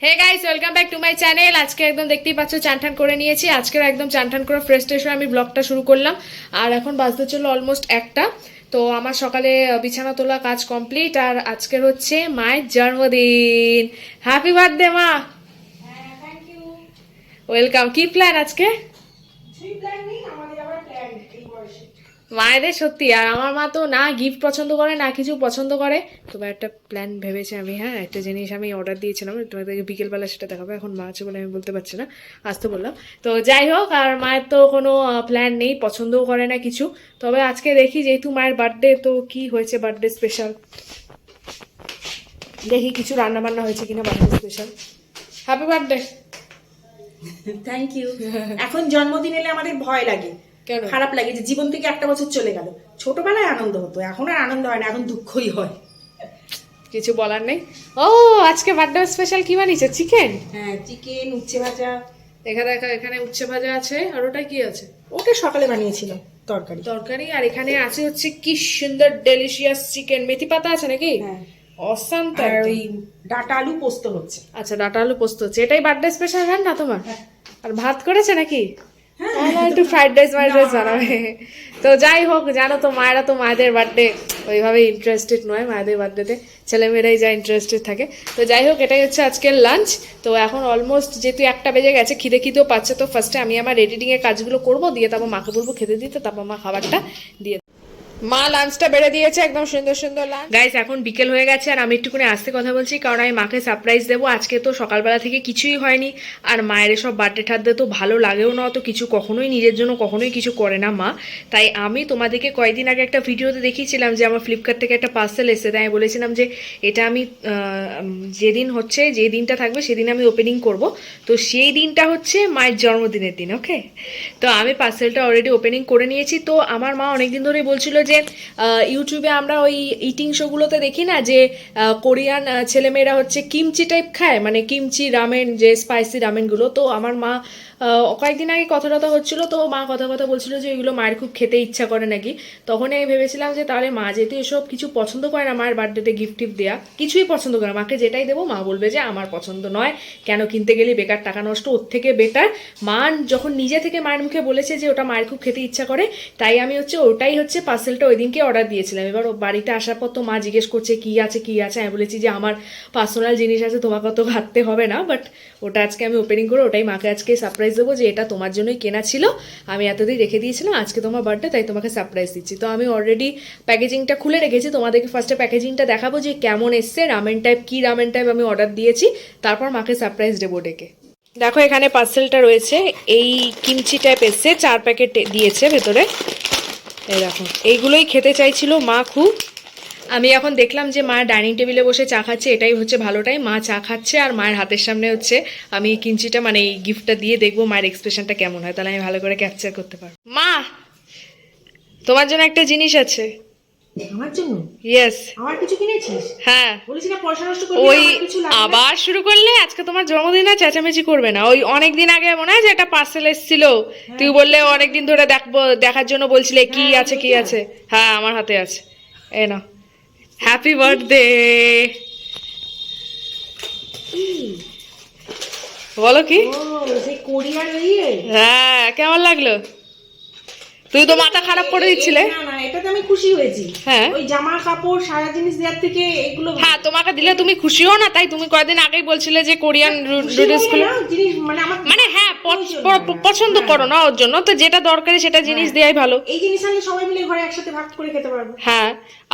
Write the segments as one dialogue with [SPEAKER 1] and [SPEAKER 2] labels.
[SPEAKER 1] Hey guys, welcome back to my channel. আজকে একদম দেখতেই পাচ্ছ চান টান করে নিয়েছি। আজকের একদম চান টান করে ফ্রেশ ট্রেশ হয়ে আমি ব্লগটা শুরু করলাম। আর এখন বাজতে চললো অলমোস্ট 1টা। তো আমার সকালে বিছানা তোলা কাজ কমপ্লিট। আর আজকের হচ্ছে মায়ের জন্মদিন। হ্যাপি বার্থডে মা।
[SPEAKER 2] Thank you.
[SPEAKER 1] ওয়েলকাম। কি প্ল্যান আজকে?
[SPEAKER 2] সেই প্ল্যান নেই আমাদের, আবার প্ল্যান এই বয়সে।
[SPEAKER 1] মায়েদের সত্যি, আর আমার মা তো না গিফট পছন্দ করে না কিছু পছন্দ করে। তবে একটা প্ল্যান ভেবেছি আমি। হ্যাঁ, একটা জিনিস আমি অর্ডার দিয়েছিলাম, তোমাদেরকে বিকেলবেলা সেটা দেখাবো। এখন মা আছে বলে আমি বলতে পারছি না, আসতে বললাম। তো যাই হোক, আর মায়ের তো কোনো প্ল্যান নেই, পছন্দও করে না কিছু। তবে আজকে দেখি, যেহেতু মায়ের বার্থডে, তো কি হয়েছে বার্থডে স্পেশাল, দেখি কিছু রান্না বান্না হয়েছে কিনা birthday special. Happy birthday.
[SPEAKER 2] Thank you. এখন জন্মদিন এলে আমাদের ভয় লাগে,
[SPEAKER 1] কেন?
[SPEAKER 2] খারাপ লাগে যে জীবন থেকে একটা বছর চলে গেল। ছোটবেলায় আনন্দ হতো, এখন আর আনন্দ হয় না, এখন দুঃখই হয়।
[SPEAKER 1] কিছু বলার নেই। ও, আজকে বার্থডে স্পেশাল কি বানিয়েছে? চিকেন?
[SPEAKER 2] হ্যাঁ, চিকেন, উচ্ছে ভাজা।
[SPEAKER 1] এখানে উচ্ছে ভাজা আছে। আর ওটা কি আছে?
[SPEAKER 2] ওটা সকালে বানিয়েছিলাম তরকারি।
[SPEAKER 1] তরকারি। আর এখানে আছে হচ্ছে কি সুন্দর ডেলিশিয়াস চিকেন। মেথি পাতা আছে নাকি?
[SPEAKER 2] হ্যাঁ,
[SPEAKER 1] অসাম। তো
[SPEAKER 2] আর
[SPEAKER 1] একদম।
[SPEAKER 2] ওই ডাটা আলু পোস্ত হচ্ছে।
[SPEAKER 1] আচ্ছা, ডাটা আলু পোস্ত হচ্ছে। এটাই বার্থডে স্পেশাল রান্না তোমার?
[SPEAKER 2] হ্যাঁ।
[SPEAKER 1] আর ভাত করেছে নাকি?
[SPEAKER 2] হ্যাঁ।
[SPEAKER 1] আমার একটু ফ্রাইড রাইস বানাবে। তো যাই হোক, জানো তো মায়েরা তো মায়েদের বার্থডে ওইভাবে ইন্টারেস্টেড নয়। মায়েদের বার্থডেতে ছেলেমেয়েরাই যা ইন্টারেস্টেড থাকে। তো যাই হোক, এটাই হচ্ছে আজকের লাঞ্চ। তো এখন অলমোস্ট যেহেতু 1টা বেজে গেছে, খিদেও পাচ্ছে। তো ফার্স্টে আমি আমার এডিটিং এর কাজগুলো করবো, দিয়ে তারপর মাকে বলবো খেতে দিতে, তারপর মা খাবারটা দিয়ে। মা লাঞ্চটা বেড়ে দিয়েছে, একদম সুন্দর সুন্দর লাঞ্চ। গাইস, এখন বিকেল হয়ে গেছে আর আমি একটুখানি আস্তে কথা বলছি, কারণ আমি মাকে সারপ্রাইজ দেবো। আজকে তো সকালবেলা থেকে কিছুই হয়নি। আর মায়ের এসব বার্থডে ঠার্থডে তো ভালো লাগেও না, তো কিছু কখনোই নিজের জন্য কখনোই কিছু করে না মা। তাই আমি তোমাদেরকে কয়েকদিন আগে একটা ভিডিওতে দেখিয়েছিলাম যে আমার ফ্লিপকার্ট থেকে একটা পার্সেল এসেছে। তাই আমি বলেছিলাম যে এটা আমি যেদিন হচ্ছে, যে দিনটা থাকবে সেদিন আমি ওপেনিং করব। তো সেই দিনটা হচ্ছে মায়ের জন্মদিনের দিন। ওকে, তো আমি পার্সেলটা অলরেডি ওপেনিং করে নিয়েছি। তো আমার মা অনেকদিন ধরেই বলছিল যে ইউটিউবে আমরা ওই ইটিং শোগুলোতে দেখি না যে কোরিয়ান ছেলেমেয়েরা হচ্ছে কিমচি টাইপ খায়, মানে কিমচি রামেন, যে স্পাইসি রামেনগুলো। তো আমার মা কয়েকদিন আগে কথা টথা হচ্ছিলো, তো মা কথা বলছিল যে এগুলো মায়ের খুব খেতে ইচ্ছা করে নাকি। তখনই আমি ভেবেছিলাম যে তাহলে মা যেহেতু এসব কিছু পছন্দ করে না, মায়ের বার্থডেতে গিফট টিফট দেওয়া কিছুই পছন্দ করে না, মাকে যেটাই দেবো মা বলবে যে আমার পছন্দ নয়, কেন কিনতে গেলে বেকার টাকা নষ্ট, ওর থেকে বেটার মা যখন নিজে থেকে মায়ের মুখে বলেছে যে ওটা মায়ের খুব খেতে ইচ্ছা করে, তাই আমি হচ্ছে ওটাই হচ্ছে পার্সেলটা ওই দিনকে অর্ডার দিয়েছিলাম। এবার ও বাড়িতে আসার পর তো মা জিজ্ঞেস করছে কি আছে কি আছে। আমি বলেছি যে আমার পার্সোনাল জিনিস আছে, তোমাকে তো ঘাটতে হবে না, বাট ওটা আজকে আমি ওপেনিং করে ওটাই মাকে আজকে সারপ্রাইজ দেবো যে এটা তোমার জন্যই কেনা ছিল, আমি এতদিন রেখে দিয়েছিলাম, আজকে তোমার বার্থডে তাই তোমাকে সারপ্রাইজ দিচ্ছি। তো আমি অলরেডি প্যাকেজিংটা খুলে রেখেছি, তোমাদেরকে ফার্স্টে প্যাকেজিংটা দেখাবো যে কেমন এসছে, রামেন টাইপ কি রামেন টাইপ আমি অর্ডার দিয়েছি, তারপর মাকে সারপ্রাইজ দেবো ডেকে। দেখো এখানে পার্সেলটা রয়েছে, এই কিমচি টাইপ এসছে, 4 প্যাকেট দিয়েছে ভেতরে। এই দেখো, এইগুলোই খেতে চাইছিল মা খুব। আমি এখন দেখলাম যে মা ডাইনিং টেবিলে বসে চা খাচ্ছে, এটাই হচ্ছে ভালোটাই। মা চা খাচ্ছে আর মায়ের হাতের সামনে হচ্ছে আমি কিমচিটা, মানে এই গিফটটা দিয়ে দেখবো মায়ের এক্সপ্রেশনটা কেমন হয়, তাহলে আমি ভালো করে ক্যাপচার করতে পারবো। মা, তোমার জন্য একটা জিনিস আছে।
[SPEAKER 2] আমার জন্য?
[SPEAKER 1] ইয়েস।
[SPEAKER 2] আমার কিছু কিনেছিস?
[SPEAKER 1] হ্যাঁ।
[SPEAKER 2] বলেছি না পয়সা নষ্ট করবি,
[SPEAKER 1] ওই
[SPEAKER 2] আমার কিছু লাগবে।
[SPEAKER 1] আবার শুরু করলে, আজকে তোমার জন্মদিন আর চেঁচামেচি করবে না। ওই অনেকদিন আগে মনে হয় যে একটা পার্সেল এসেছিল, তুই বললে অনেকদিন ধরে দেখবো, দেখার জন্য বলছিলে কি আছে কি আছে। হ্যাঁ, আমার হাতে আছে, এই না। Happy birthday. বলো কি?
[SPEAKER 2] ও, সেই কোরিয়ার
[SPEAKER 1] হ্যাঁ, কেমন লাগলো? তুই তো মাথা খারাপ করে দিচ্ছিলে।
[SPEAKER 2] না না, এটাতে আমি খুশি হয়েছি।
[SPEAKER 1] হ্যাঁ,
[SPEAKER 2] ওই জামা কাপড় সারা জিনিস দেওয়ার থেকে এগুলো
[SPEAKER 1] হ্যাঁ তোমাকে দিলে তুমি খুশি হও না, তাই তুমি কয়েকদিন আগেই বলছিলে যে কোরিয়ান নুডলসগুলো,
[SPEAKER 2] জিনিস মানে আমার
[SPEAKER 1] মানে হ্যাঁ পছন্দ করো না ওর জন্য, তো যেটা দরকারি সেটা জিনিস দেয়াই ভালো।
[SPEAKER 2] এই জিনিস আনলে সবাই মিলে ঘরে একসাথে ভাগ করে খেতে পারবো।
[SPEAKER 1] হ্যাঁ,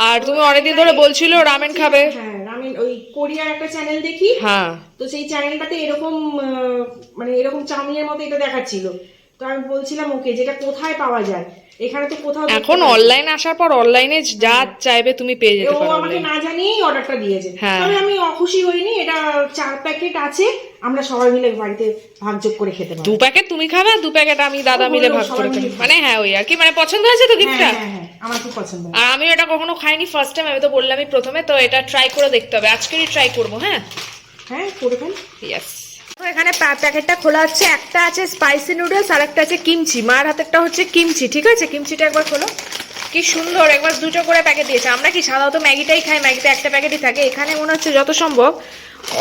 [SPEAKER 1] আর তুমি অনেকদিন ধরে বলছিল রামেন খাবে।
[SPEAKER 2] হ্যাঁ, রামেন, ওই কোরিয়ার একটা চ্যানেল দেখি।
[SPEAKER 1] হ্যাঁ,
[SPEAKER 2] তো সেই চ্যানেলটাতে এরকম মানে এরকম চাউমিনের মতো এটা দেখাচ্ছিল। তো আমি বলছিলাম ওকে যেটা কোথায় পাওয়া যায়, এখানে তো কোথাও
[SPEAKER 1] এখন অনলাইন আসার পর অনলাইনে যা চাইবে তুমি পেয়ে যেতে
[SPEAKER 2] ও
[SPEAKER 1] পারো।
[SPEAKER 2] আমাকে না জানিয়েই অর্ডারটা দিয়েছে।
[SPEAKER 1] হ্যাঁ।
[SPEAKER 2] তবে আমি অখুশি হইনি, এটা 4 প্যাকেট আছে, আমরা সবাই মিলে বাড়িতে ভাগযোগ করে খেতে পারবো।
[SPEAKER 1] 2 প্যাকেট তুমি খাবে আর 2 প্যাকেট আমি দাদা মিলে ভাগ করে খাবো, মানে হ্যাঁ ওই আর কি, মানে পছন্দ হয়েছে তো গিফটটা।
[SPEAKER 2] হ্যাঁ হ্যাঁ, আমার খুব পছন্দ।
[SPEAKER 1] আর আমি এটা কখনো খাইনি, ফার্স্ট টাইম, আমি তো বললামই প্রথমে, তো এটা ট্রাই করে দেখতে হবে, আজকেরই ট্রাই করবো। হ্যাঁ
[SPEAKER 2] হ্যাঁ, করে ফেল।
[SPEAKER 1] ইয়েস। এখানে প্যাকেটটা খোলা হচ্ছে, একটা আছে স্পাইসি নুডলস আর একটা আছে কিমচি। মার হাতেরটা হচ্ছে কিমচি, ঠিক আছে? কিমচিটা একবার খোলো। কি সুন্দর, একবার দুটো করে প্যাকেট দিয়েছে। আমরা কি সাধারণত ম্যাগিটাই খাই, ম্যাগিতে একটা প্যাকেটই থাকে, এখানে মনে হচ্ছে যত সম্ভব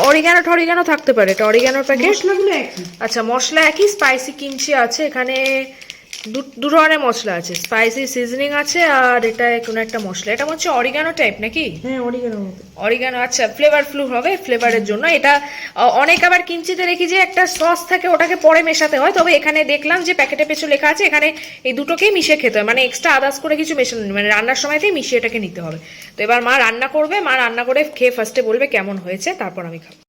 [SPEAKER 1] অরিগানো থাকতে পারে। এটা অরিগানোর প্যাকেট।
[SPEAKER 2] মশলাগুলো একই।
[SPEAKER 1] আচ্ছা, মশলা একই, স্পাইসি কিমচি আছে এখানে, দু ধরনের মশলা আছে, স্পাইসি সিজনিং আছে, আর এটা কোনো একটা মশলা, এটা হচ্ছে অরিগানো টাইপ নাকি?
[SPEAKER 2] হ্যাঁ, অরিগানোর মতো।
[SPEAKER 1] অরিগানো, আচ্ছা, ফ্লেভারফুল হবে, ফ্লেভারের জন্য এটা। অনেক আবার কিঞ্চিতে দেখি যে একটা সস থাকে, ওটাকে পরে মেশাতে হয়, তবে এখানে দেখলাম যে প্যাকেটে পেছু লেখা আছে এখানে এই দুটোকেই মিশিয়ে খেতে হয়, মানে এক্সট্রা আদার্স করে কিছু মেশানো নেই, মানে রান্নার সময়তেই মিশিয়ে এটাকে নিতে হবে। তো এবার মা রান্না করবে, মা রান্না করে খেয়ে ফার্স্টে বলবে কেমন হয়েছে, তারপর আমি খাবো।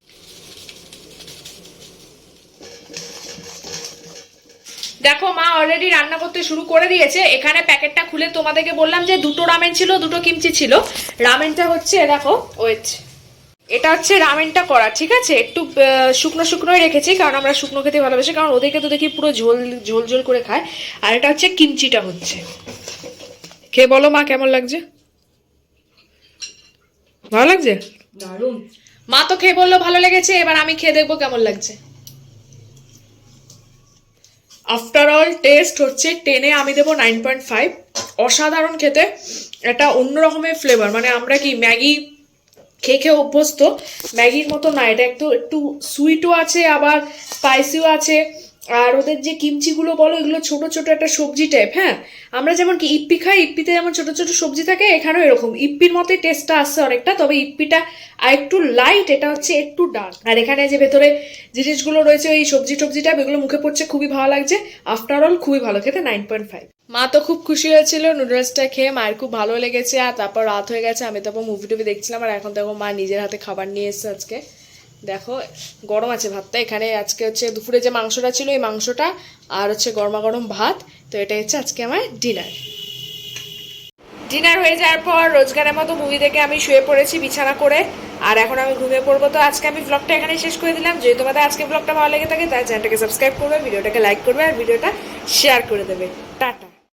[SPEAKER 1] দেখো মা অলরেডি রান্না করতে শুরু করে দিয়েছে। এখানে প্যাকেটটা খুলে তোমাদেরকে বললাম যে দুটো রামেন ছিল, দুটো কিমচি ছিল। রামেনটা হচ্ছে দেখো, ওয়েট, এটা হচ্ছে রামেনটা করা, ঠিক আছে? একটু শুকনো শুকনোই রেখেছি, কারণ আমরা শুকনো খেতে ভালোবাসি, কারণ ওদেরকে তো দেখি পুরো ঝোল ঝোল ঝোল করে খায়। আর এটা হচ্ছে কিমচিটা হচ্ছে। খেয়ে বলো মা কেমন লাগছে? ভালো লাগছে?
[SPEAKER 2] দারুণ।
[SPEAKER 1] মা তো খেয়ে বললো ভালো লেগেছে, এবার আমি খেয়ে দেখবো কেমন লাগছে। আফটার অল টেস্ট হচ্ছে 10-এ আমি দেবো 9.5। অসাধারণ খেতে, এটা অন্য রকমের ফ্লেভার, মানে আমরা কি ম্যাগি খেয়ে খেয়ে অভ্যস্ত, ম্যাগির মতো না, এটা একটু সুইটও আছে, আবার স্পাইসিও আছে। আর ওদের যে কিমচিগুলো বলো, এগুলো ছোট ছোট একটা সবজি টাইপ। হ্যাঁ, আমরা যেমন কি ইপ্পি খাই, ইপ্পিতে যেমন ছোট ছোট সবজি থাকে, এখানেও এরকম ইপ্পির মতোই টেস্টটা আসছে অনেকটা, তবে ইপ্পিটা আর একটু লাইট, এটা হচ্ছে একটু ডার্ক। আর এখানে যে ভেতরে জিনিসগুলো রয়েছে ওই সবজি টবজিটা, এগুলো মুখে পড়ছে, খুবই ভালো লাগছে। আফটার অল খুবই ভালো খেতে, 9.5। মা তো খুব খুশি হয়েছিল নুডলসটা খেয়ে, মায়ের খুব ভালো লেগেছে। আর তারপর রাত হয়ে গেছে, আমি তারপর মুভি টুভি দেখছিলাম, আর এখন দেখো মা নিজের হাতে খাবার নিয়ে এসেছে আজকে। দেখো গরম আছে ভাতটা, এখানে আজকে হচ্ছে দুপুরে যে মাংসটা ছিল এই মাংসটা, আর হচ্ছে গরমা গরম ভাত। তো এটাই হচ্ছে আজকে আমার ডিনার হয়ে যাওয়ার পর রোজগারের মতো মুভি দেখে আমি শুয়ে পড়েছি বিছানা করে, আর এখন আমি ঘুমিয়ে পড়বো। তো আজকে আমি ব্লগটা এখানে শেষ করে দিলাম। যদি তোমাদের আজকে ব্লগটা ভালো লেগে থাকে তাহলে চ্যানেলটাকে সাবস্ক্রাইব করবে, ভিডিওটাকে লাইক করবে, আর ভিডিওটা শেয়ার করে দেবে। টাটা।